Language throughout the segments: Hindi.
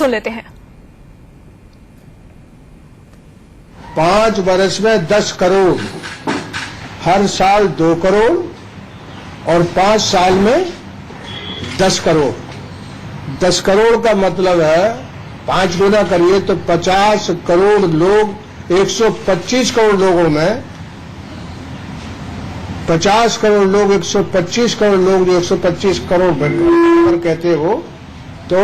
सुन लेते हैं। 5 वर्ष में 10 करोड़, हर साल 2 करोड़ और 5 साल में 10 करोड़। 10 करोड़ का मतलब है 5 गुना करिए तो 50 करोड़ लोग, 125 करोड़ लोगों में 50 करोड़ लोग, 125 करोड़ लोग, जो 125 करोड़ बनकर कहते हो, तो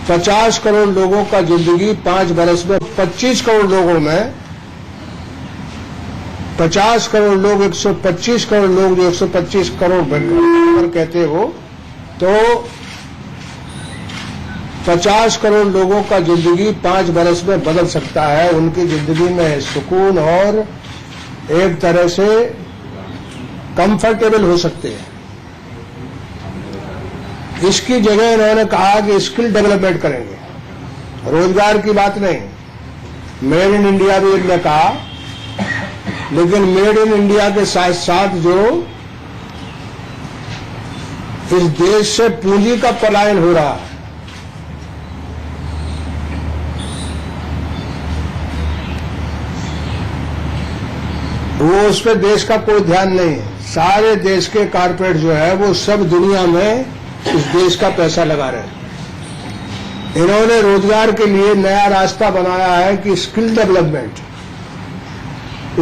50 करोड़ लोगों का जिंदगी 5 बरस में, 25 करोड़ लोगों में 50 करोड़ लोग, 125 करोड़ लोग, जो 125 करोड़ बनकर कहते हो, तो 50 करोड़ लोगों का जिंदगी 5 बरस में बदल सकता है। उनकी जिंदगी में सुकून और एक तरह से कंफर्टेबल हो सकते हैं। इसकी जगह इन्होंने कहा कि स्किल डेवलपमेंट करेंगे, रोजगार की बात नहीं। मेड इन इंडिया भी इन्होंने कहा, लेकिन मेड इन इंडिया के साथ साथ जो इस देश से पूंजी का पलायन हो रहा है, वो उस पर देश का कोई ध्यान नहीं है। सारे देश के कारपोरेट जो है वो सब दुनिया में इस देश का पैसा लगा रहे हैं। इन्होंने रोजगार के लिए नया रास्ता बनाया है कि स्किल डेवलपमेंट।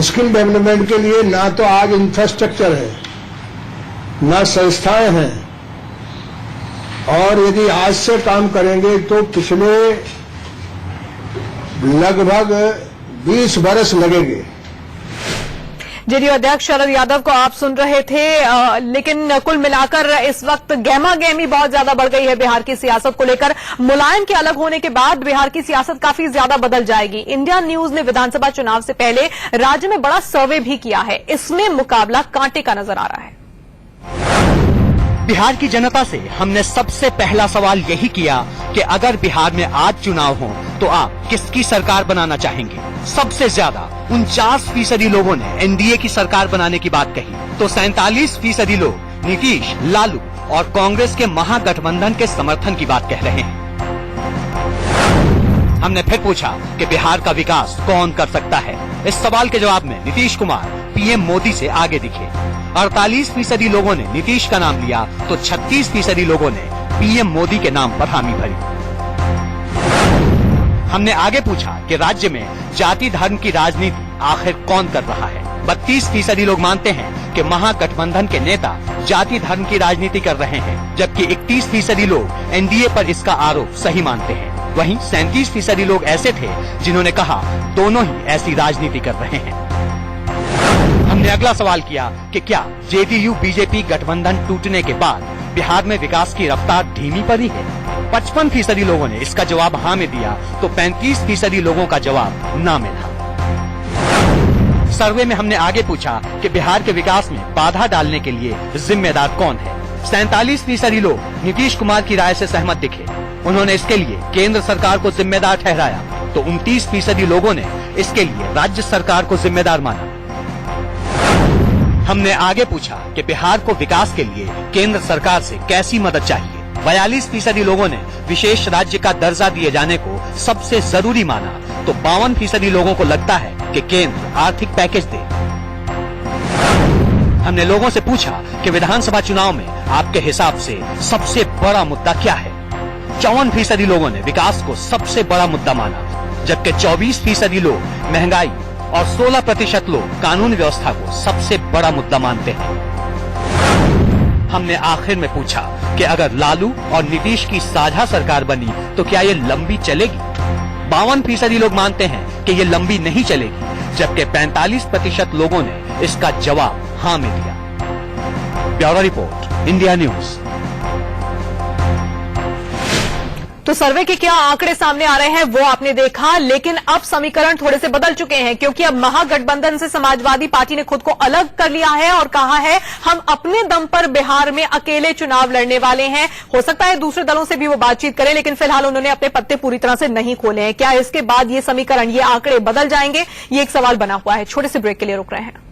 स्किल डेवलपमेंट के लिए ना तो आज इंफ्रास्ट्रक्चर है, ना संस्थाएं हैं, और यदि आज से काम करेंगे तो पिछले लगभग 20 बरस लगेंगे। जेडीयू अध्यक्ष शरद यादव को आप सुन रहे थे, लेकिन कुल मिलाकर इस वक्त गहमा गहमी बहुत ज्यादा बढ़ गई है बिहार की सियासत को लेकर। मुलायम के अलग होने के बाद बिहार की सियासत काफी ज्यादा बदल जाएगी। इंडिया न्यूज ने विधानसभा चुनाव से पहले राज्य में बड़ा सर्वे भी किया है। इसमें मुकाबला कांटे का नजर आ रहा है। बिहार की जनता से हमने सबसे पहला सवाल यही किया कि अगर बिहार में आज चुनाव हो तो आप किसकी सरकार बनाना चाहेंगे। सबसे ज्यादा 49% लोगों ने एनडीए की सरकार बनाने की बात कही, तो 47% लोग नीतीश, लालू और कांग्रेस के महागठबंधन के समर्थन की बात कह रहे हैं। हमने फिर पूछा कि बिहार का विकास कौन कर सकता है। इस सवाल के जवाब में नीतीश कुमार पीएम मोदी से आगे दिखे। 48% लोगों ने नीतीश का नाम लिया, तो 36% लोगों ने पीएम मोदी के नाम पर हामी भरी। हमने आगे पूछा कि राज्य में जाति धर्म की राजनीति आखिर कौन कर रहा है। 32% लोग मानते हैं कि महागठबंधन के नेता जाति धर्म की राजनीति कर रहे हैं, जबकि 31% लोग एनडीए पर इसका आरोप सही मानते हैं। वहीं 37% लोग ऐसे थे जिन्होंने कहा दोनों ही ऐसी राजनीति कर रहे हैं। हमने अगला सवाल किया कि क्या जेडीयू बीजेपी गठबंधन टूटने के बाद बिहार में विकास की रफ्तार धीमी पड़ी है। 55% लोगों ने इसका जवाब हाँ में दिया, तो 35% लोगों का जवाब ना में था। सर्वे में हमने आगे पूछा कि बिहार के विकास में बाधा डालने के लिए जिम्मेदार कौन है। 47% लोग नीतीश कुमार की राय से सहमत दिखे। उन्होंने इसके लिए केंद्र सरकार को जिम्मेदार ठहराया, तो 29% लोगों ने इसके लिए राज्य सरकार को जिम्मेदार माना। हमने आगे पूछा कि बिहार को विकास के लिए केंद्र सरकार से कैसी मदद चाहिए। 42% लोगों ने विशेष राज्य का दर्जा दिए जाने को सबसे जरूरी माना, तो 52% लोगों को लगता है कि केंद्र आर्थिक पैकेज दे। हमने लोगों से पूछा कि विधानसभा चुनाव में आपके हिसाब से सबसे बड़ा मुद्दा क्या है। 54% लोगों ने विकास को सबसे बड़ा मुद्दा माना, जबकि 24% लोग महंगाई और 16% लोग कानून व्यवस्था को सबसे बड़ा मुद्दा मानते हैं। हमने आखिर में पूछा कि अगर लालू और नीतीश की साझा सरकार बनी तो क्या ये लंबी चलेगी। 52% लोग मानते हैं कि ये लंबी नहीं चलेगी, जबकि 45% लोगों ने इसका जवाब हाँ में दिया। Bureau report, India news. तो सर्वे के क्या आंकड़े सामने आ रहे हैं वो आपने देखा, लेकिन अब समीकरण थोड़े से बदल चुके हैं, क्योंकि अब महागठबंधन से समाजवादी पार्टी ने खुद को अलग कर लिया है और कहा है हम अपने दम पर बिहार में अकेले चुनाव लड़ने वाले हैं। हो सकता है दूसरे दलों से भी वो बातचीत करें, लेकिन फिलहाल उन्होंने अपने पत्ते पूरी तरह से नहीं खोले हैं। क्या इसके बाद ये समीकरण, ये आंकड़े बदल जाएंगे, ये एक सवाल बना हुआ है। छोटे से ब्रेक के लिए रुक रहे हैं।